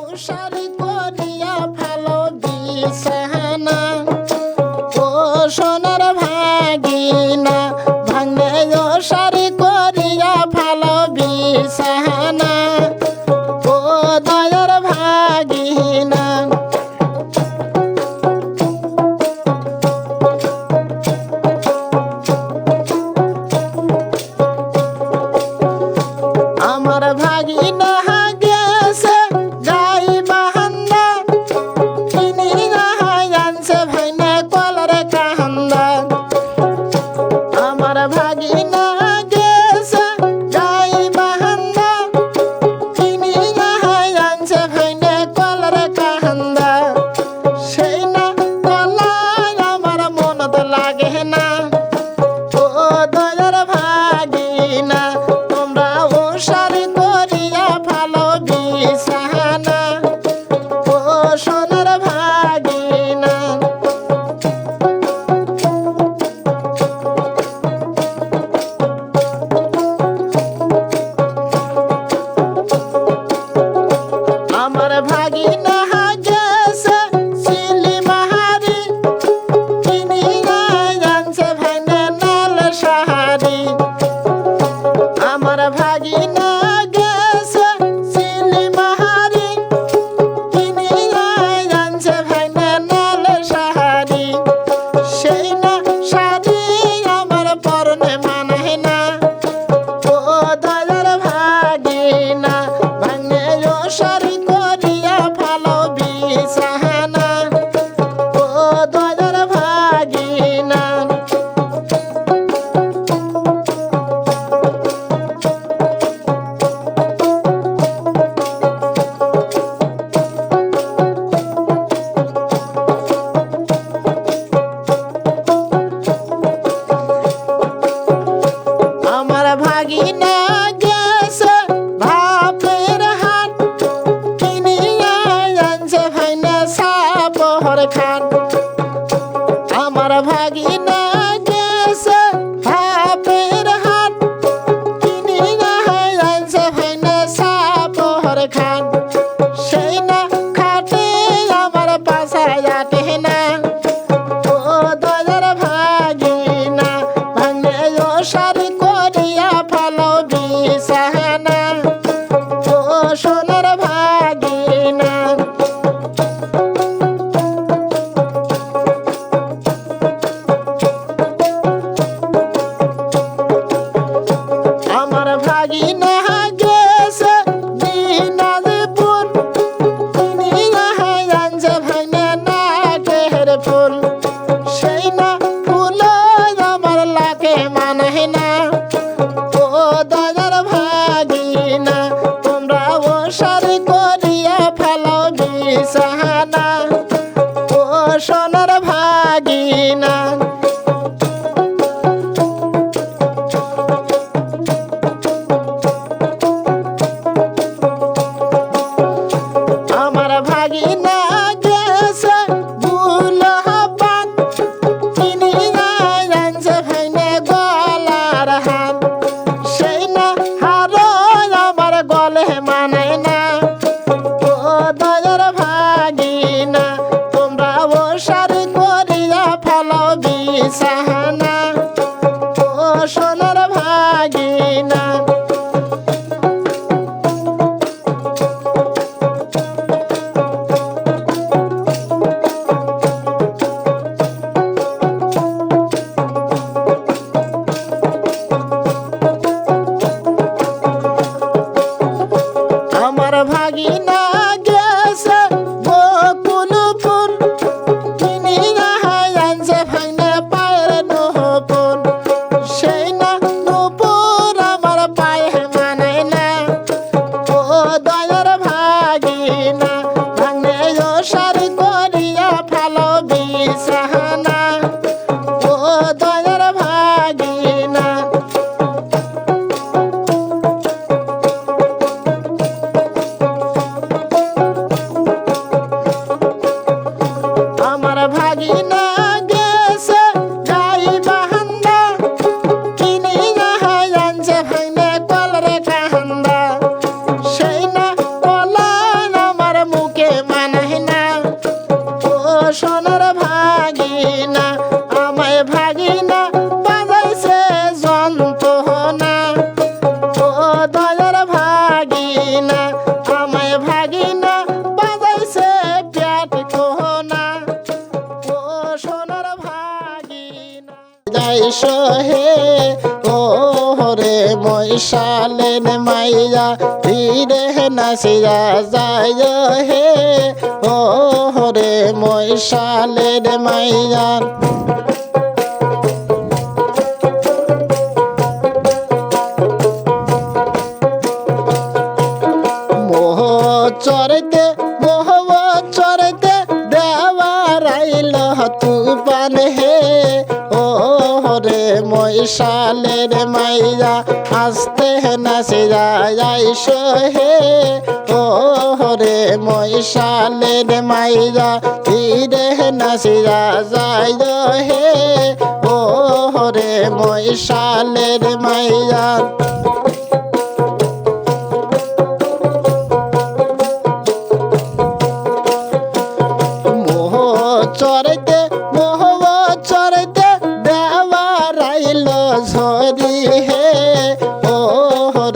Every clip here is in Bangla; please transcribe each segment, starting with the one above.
উসারি করিয়া ভালো বিছানা ও সোনার ভাগিনা ভাঙে উসারি করিয়া ভালো বিছানা ও দয়ার ভাগিনা আমার ভাগিনা গেছে গাই বাহান্দা কিনি আনছে ভাইনা কলার কাহান্দা আমার ভাগিনা গেছে গাই বাহান্দা কিনি আনছে ভাইনা কলার কাহান্দা সেই না কলায় আমার মনত লাগে না ও দয়ার ভাগিনা তোমরা উসারি করিয়া ভালো বিছানা ও সোনার ভাগিনা আমার ভাগিনা গেছে শিলিমাহারি কিনি আনছে ভাইনা নাল সাহারি আমার ভাগিনা গেছে শিলিমাহারি কিনি আনছে ভাইনা নাল সাহারি সেই না শাড়ি আমার পরনে মানায় না ও দয়ার ভাগিনা ভাঙে উসারি করিয়া ভালো বিছানা ও দয়ার ভাগিনা আমার ভাগিনা গেছে ভাপের হাট কিনি আনছে ভাইনা সাপহর খাট আমার ভাগিনা গেছে ভাপের হাট কিনি আনছে ভাইনা সাপহর খাট সেই না খাটে আমার পাশায় আটে না ও দয়ার ভাগিনা ভাঙে উসারি করিয়া ভালো বিছানা ও সোনার ভাগিনা আমার ভাগিনা গেছে দিনাজপুর কিনি আনছে ভাইনা নাকের ফুল সেই না ফুল আমার লাগে মানায় না ও দয়ার ভাগিনা তোমরা উসারি করিয়া ভালো বিছানা ও সোনার ভাগিনা আমার ভাগিনা গেছে দুলহাবাদ কিনি আনছে ভাইনা গলার হাত সেই না হারো আমার গলে মানায় না ও দয়ার ভাগিনা তোমরা উসারি করিয়া ভালো বিছানা ও সোনার ভাগিনা আমার ভাগিনা গেছে বকুলপুর কিনি আনছে ভাইনা পায়ের নুপুর সেই না নুপুর আমার পায়ে মানায় না ও দয়ার ভাগিনা ভাঙে উসারি করিয়া ভালো বিছানা ও দয়ার ভাগিনা মহিষালের মাইয়া ধীরে নাচিয়া যায় হে ও রে মহিষালের মাইয়া চরতে মোহ চরতে দেওয়ার আইল তুফান হে ও রে মহিষালের মাইয়া আস্তে নাচিয়া আইস হে ও রে মহিষালের মাইয়া ধীরে নাচিয়া যায় হে ও রে মহিষালের মাইয়া চরতে মোহ চরতে দেওয়ার আইল ঝরি হে ও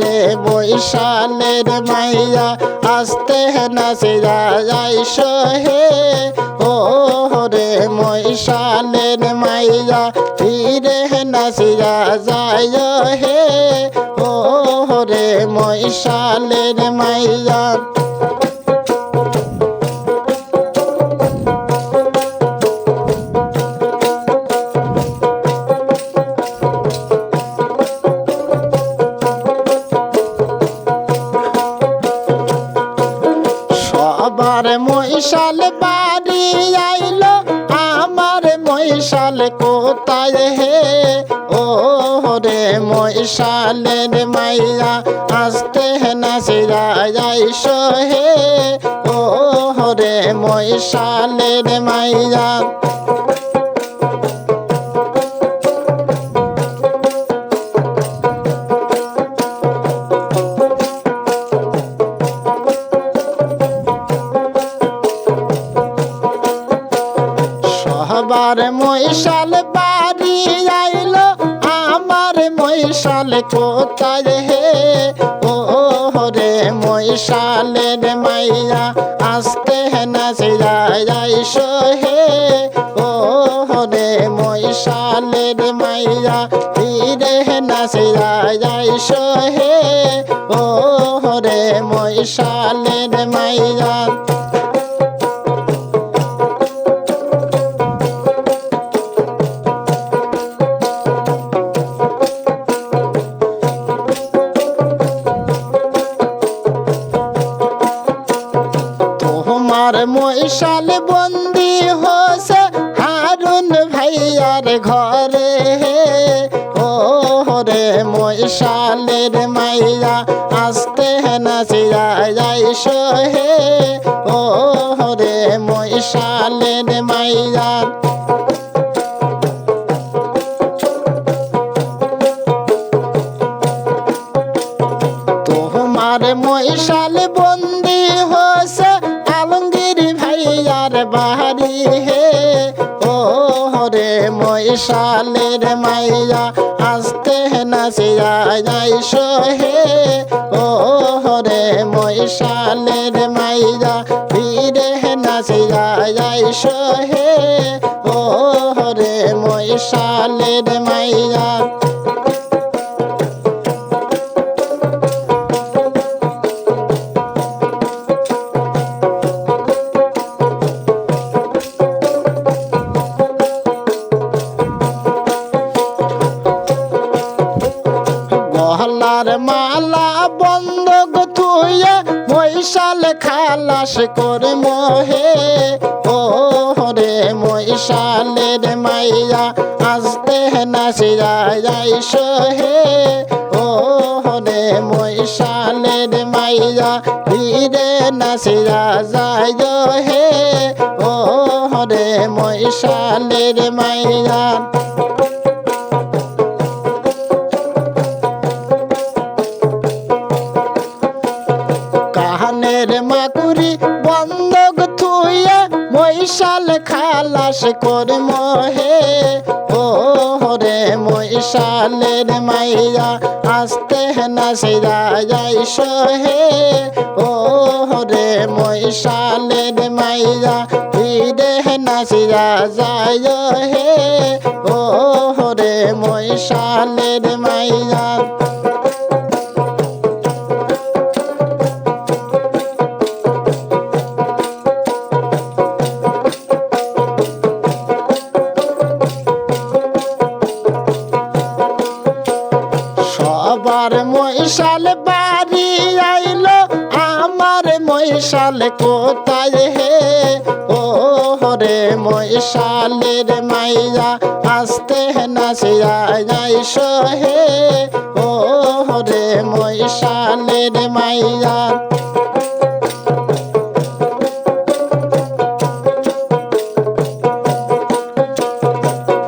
রে মহিষালের মাইয়া আস্তে নাচিয়া আইস হে ও রে মহিষালের মাইয়া ধীরে নাচিয়া যায় হে ও রে মহিষালের মাইয়া সবার মহিষাল বাড়ি আইলো আমার মহিষাল কোথায় হে ও রে মহিষালের মাইয়া আস্তে নাচিয়া আইস হে ও রে মহিষালের মাইয়া সবার মহিষাল বাড়ি আইলো আমার মহিষাল কোথায় হে ও রে মহিষালের মাইয়া আস্তে নাচিয়া আইস হে ও রে মহিষালের মাইয়া ধীরে নাচিয়া আইস হে ও রে মহিষালের মাইয়া তোমার মহিষাল বন্দি হচ্ছে হারুন ভাইয়ার ঘরে ও রে মহিষালের মাইয়া আস্তে নাচিয়া আইস হে ও রে মহিষালের মাইয়া তোমার মহিষাল বন্দি হচ্ছে আলমগীর ভাইয়ার বাড়ি হে ও রে মহিষালের মাইয়া আস্তে নাচিয়া আইস হে ও রে মহিষালের মাইয়া ধীরে নাচিয়া আইস হে ও রে মহিষালের মাইয়া গহলার মালা বন্ধক থুয়ে মহিষাল খালাস করে মোহে ও রে মহিষালের মাইয়া আস্তে নাচিয়া আইস হে ও রে মহিষালের মাইয়া ধীরে নাচিয়া যায় হে ও রে মহিষালের মাইয়া কাহানের মাকুরি বন্ধক থুয়ে মহিষাল খালাস করে মোহে ও রে মহিষালের মাইয়া আস্তে নাচিয়া আইস হে ও রে মহিষালের মাইয়া ধীরে নাচিয়া যায় হে ও রে মহিষালের মাইয়া আমার মহিষাল কোথায় হে ও রে মহিষালের মাইয়া আসতে নাচিয়া যাইস হে ও রে মহিষালের মাইয়া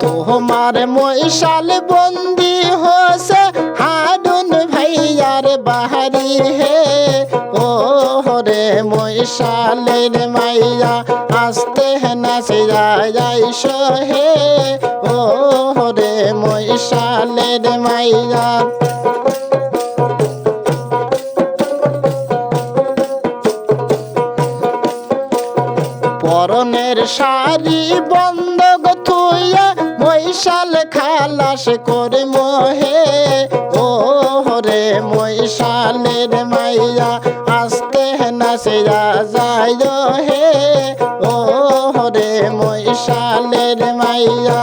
তোমার মহিষাল বন্দি হোসে হারুন ভাইয়ার বাহারি হে ও রে মহিষালের মাইয়া আসতে নাচিয়া যাইস হে ও রে মহিষালের মাইয়া পরনের শাড়ি বন্ধক থুইয়া মহিষাল খালাস করে মোহে ও রে মহিষালের মাইয়া আসতে নাচিয়া যায় হে ও রে মহিষালের মাইয়া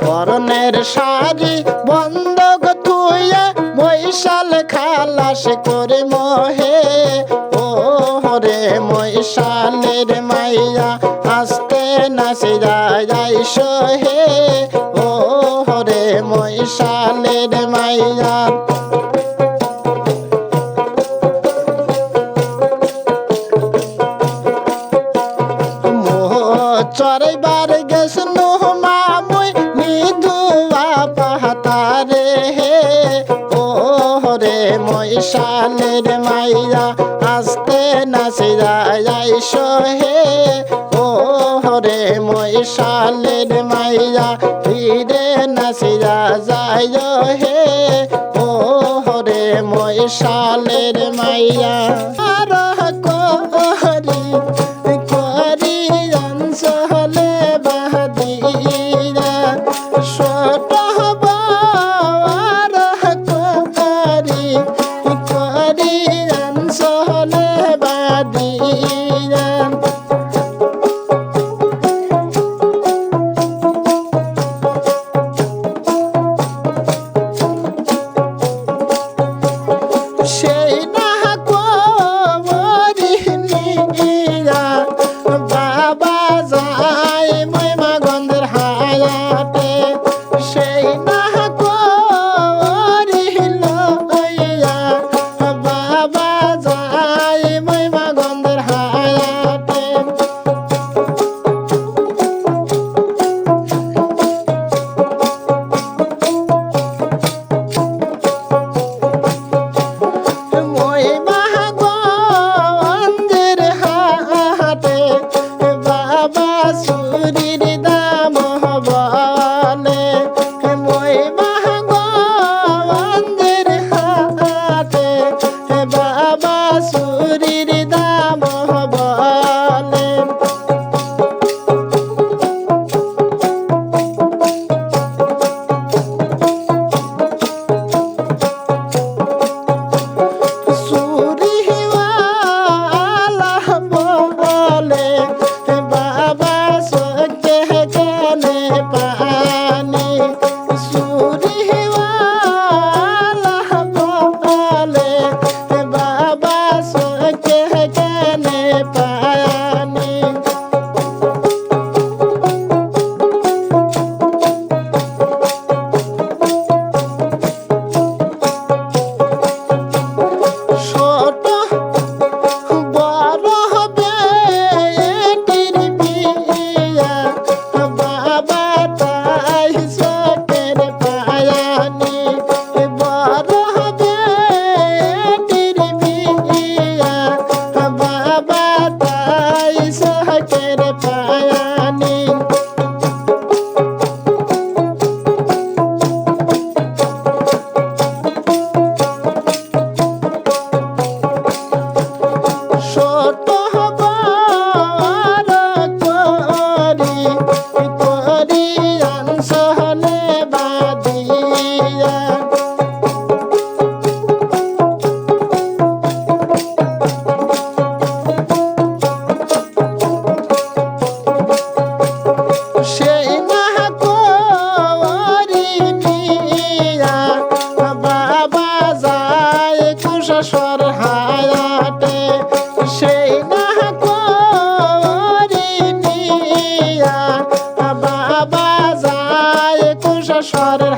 পরনের শাড়ি বন্ধক থুইয়া মহিষাল খালাস করে মোহে ও রে মহিষালের মাইয়া আসতে নাচিয়া যাইস হে ও রে মহিষালের মাইয়া চড়াইবার গেছন মামুই নিধুয়া পাহাতারে হে ও রে মহিষালের মাইয়া আসতে নাচিয়া যাইস হে ও রে মহিষালের মাইয়া ফিরে নাচিয়া যায় হে ও রে মহিষালের মাইয়া আর করি করি অঞ্চলে বাহাদিরা ছোট হবার করি করি অঞ্চলে বাদিরা সেই না কবরি নিয়া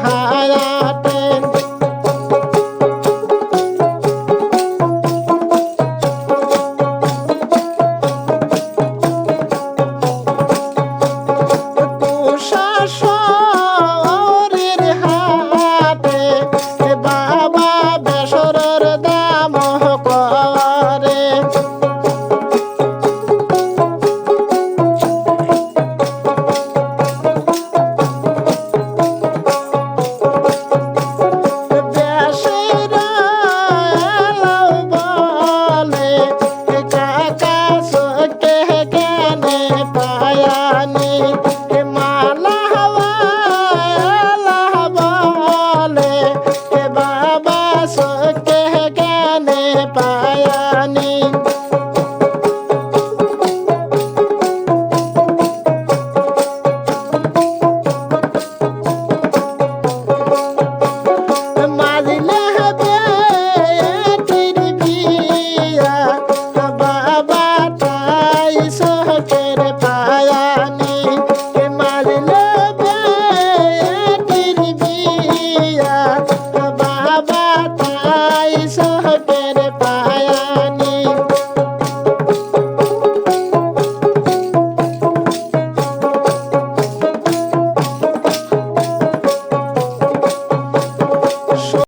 হায়াতে